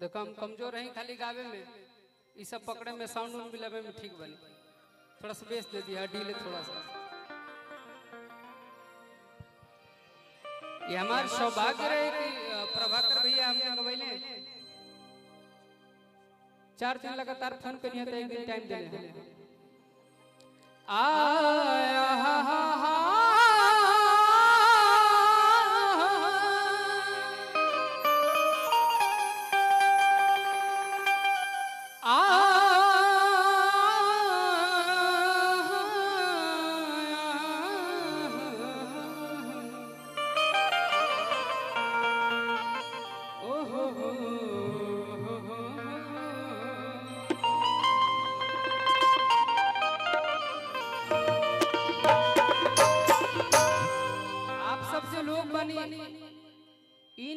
देखो हम कमजोर हैं खाली गावे में, ये सब पकड़े में साउंड उन मिलावे में ठीक बनी। थोड़ा सा बेस दे दिया डीले थोड़ा सा। ये हमारा सौभाग्य रहे कि प्रभाकर भैया हमने गवाइले 4 दिन लगातार फोन पे नहीं होता, एक दिन टाइम देने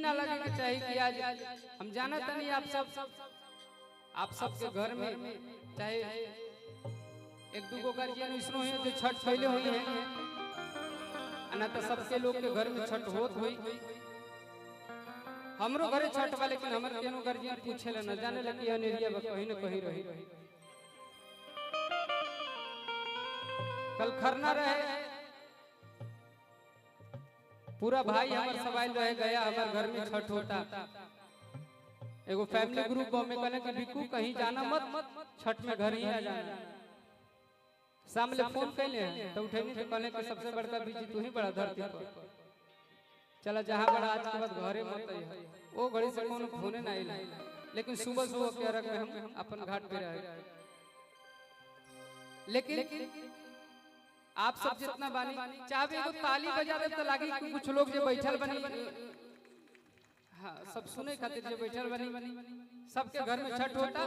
ना लगे कि चाहिए कि आज हम जाना तो नहीं आप सबके घर में चाहे एक दूगो गार्जियन इसरो है जो छठ पहले हुई है ना, तो सबके लोग के घर में छठ होत हुई। हमरो घरे छठ वाले लेकिन हमर केनो गार्जियन पूछे ला न जाने ला कि अनेरिया बा कहीं न कहीं रही। कल खरना रहे, पूरा भाई हमार सवाल रह गया, हमारे घर में छठ होता। एगो फैमिली ग्रुप में कहने कि बिकू कहीं जाना मत, छठ में घर ही आ जाना। सामने फोन कैले तो उठे नहीं, तो कहने कि सबसे बड़का बीजी तू ही बड़ा धरती पर, चला जहां बड़ा आज के बाद घरे मत है। वो घड़ी से कोनो फोने ना आइला, लेकिन सुबह सुबह के रख में हम अपन घाट पे रहे। लेकिन आप सब जितना बानी चाहे एगो ताली बजा दे तो लागी कि कुछ लोग जो बैठल बनी, हां सब सुने खातिर जो बैठल बनी, सबके घर में छठ होता।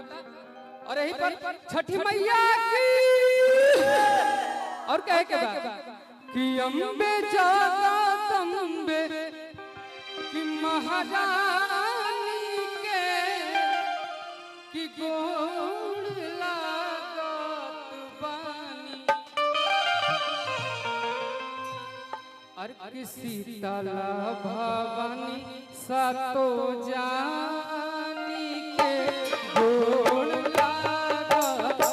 और यही पर छठी मैया की और कहे के बाद कि अम्बे जगदम्बे कि महारानी के कि गोड़ लागत बानी और किसी शीतला भवानी सातो जानी के गोड़ लागत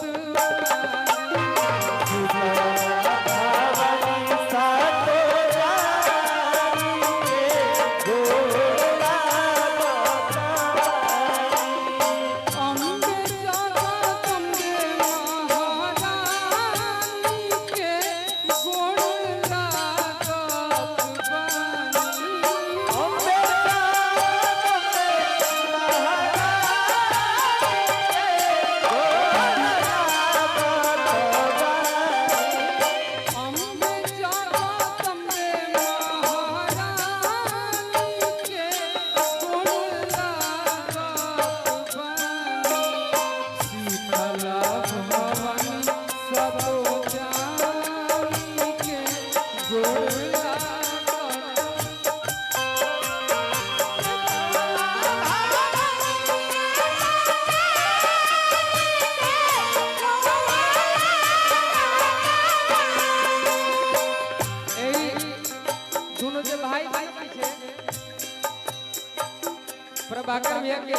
प्रभाकर भैया के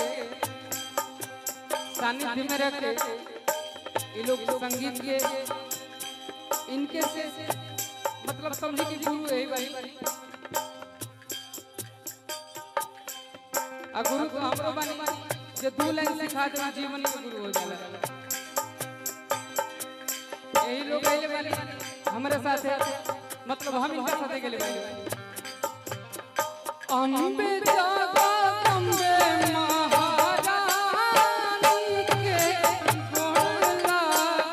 सानिध्य में रख के ये लोग संगीत के इनके से मतलब समझी कि गुरु यही बनी। आ गुरु को हमरो बनी जो 2 लाइन सिखा दे जीवन के गुरु हो जाला। यही लोग आइले बनी हमारे साथ, मतलब हम इनके साथ गेले बनी। अम्बे जगदम्बे महारानी के गोड़ लागत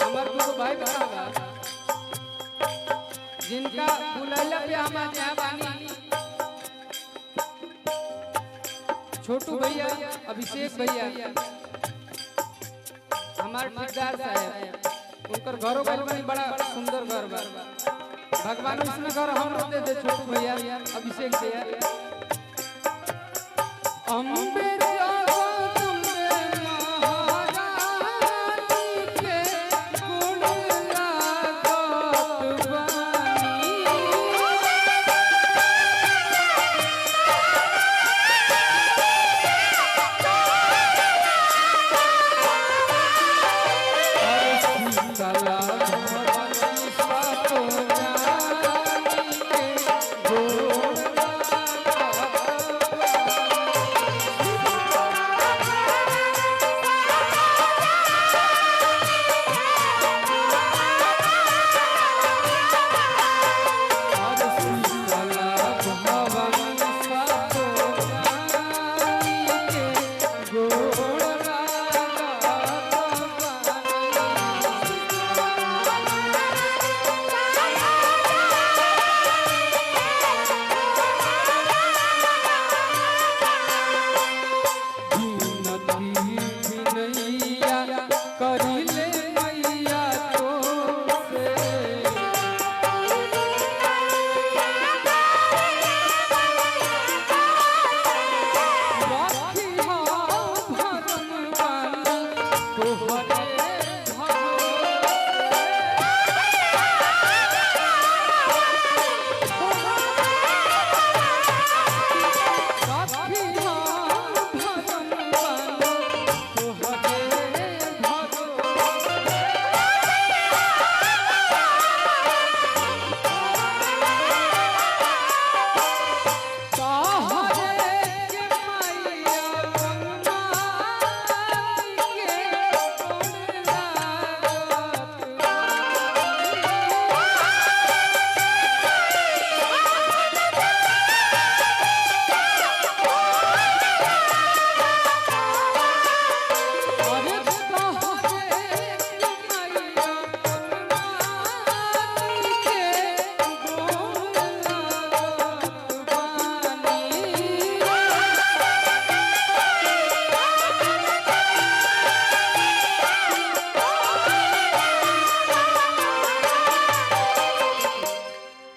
हमार गुरु भाई बता जिनका बुलाइला पे हम आज बानी, छोटू भैया, अभिषेक भैया, हमारे ठेकेदार साहब, उनकर घरों बनी बड़ा सुंदर घर बा। भगवान उसमें घर हम दे दे छोटू भैया, अभिषेक भैया। अम्बे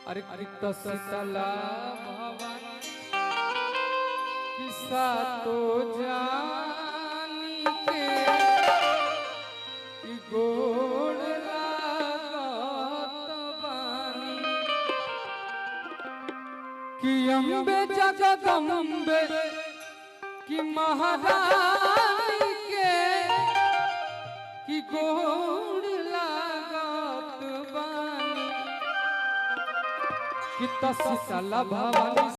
अरे कृत शीतला भवानी किसा तो जानी के कि गोड़ लागत बानी कि अम्बे जगदम्बे कि महारानी के कि गोड़ लागत बानी कि शीतला भवानी